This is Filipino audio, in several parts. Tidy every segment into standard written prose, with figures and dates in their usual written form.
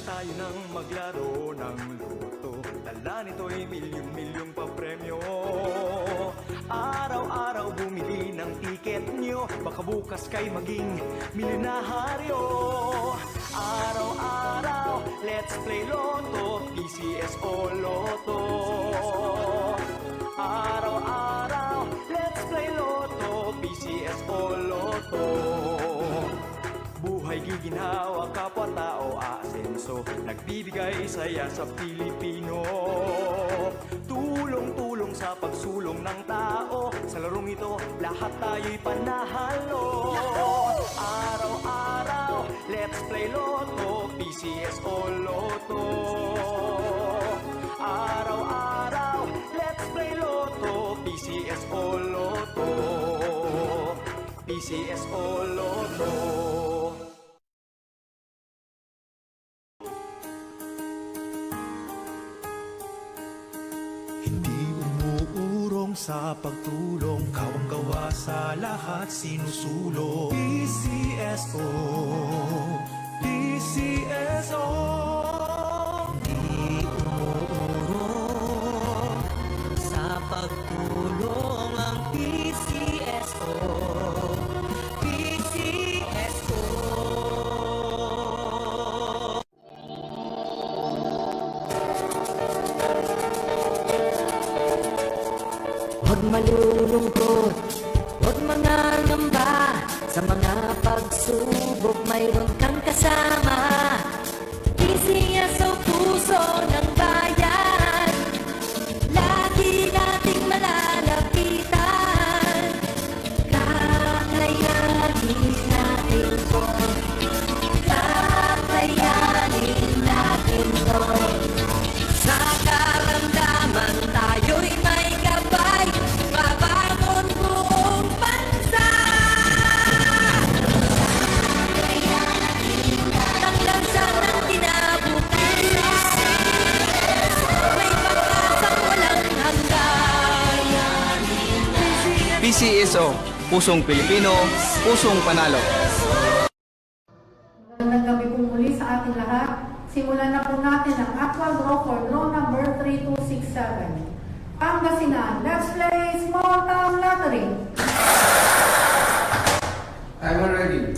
tayo nang maglaro ng loto. Dala nito'y milyong-milyong papremyo. Araw-araw bumili ng tiket nyo, baka bukas kay maging milyonaryo. Araw-araw, let's play Lotto, PCS o Lotto. Araw-araw, let's play Lotto, PCS o Lotto. Buhay giginhawa, kapwa-tao aasenso, nagbibigay saya sa Pilipino. Tulong-tulong sa pagsulong ng tao, sa larong ito lahat tayo'y panahalo. Araw-araw, let's play Lotto, PCS o Lotto. Araw-araw, let's play Lotto, PCS o Lotto. PCS o Lotto. Hindi umuurong sa pagtulong, kawang-gawa sa lahat sinusulong. PCSO, PCSO. Hindi umuurong sa pagtulong ang PCSO, PCSO. Huwag malulungkot, huwag mangangamba, sa mga pagsubok mayroon kang kasama. PCSO, puso ng bayan, lagi nating malalapitan. Kakayanin natin to, kakayanin natin to. Sa karamdaman tayo'y may gabay, babangon buong bansa. Tanglansan ng kinabukasan, may pag-asang walang hanggan. PCSO, pusong Pilipino, pusong panalo. Magandang gabi po muli sa ating lahat. Simulan na po natin ang actual draw for draw number 3267. Pangasinan, let's play small town lottery. I'm ready.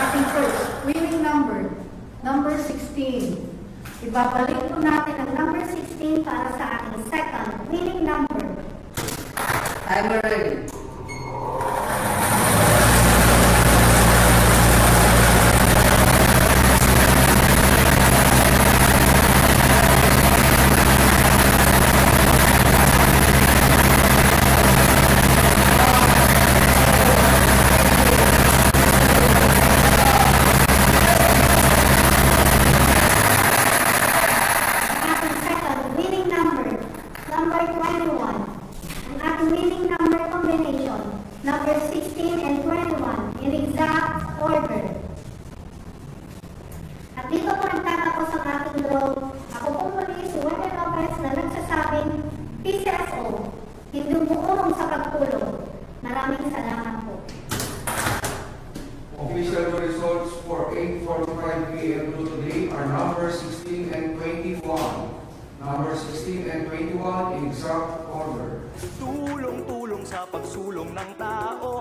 Ating first winning number, number 16. Ibabalik po natin ang number 16 para sa ating second winning number. I'm ready. Ating second winning number, number 21. Ang ating winning number combination, number 16 and 21 in exact order. At dito po nagtatapos ang ating draw. Ako po muli si Wendell Lopez na nagsasabing PCSO, hindi umuurong sa pagtulong. Maraming salamat po. Official results for 8:45 p.m. to today are number 16 and 21. Number 16 and 21 in exact order. Tulong-tulong sa pagsulong ng tao,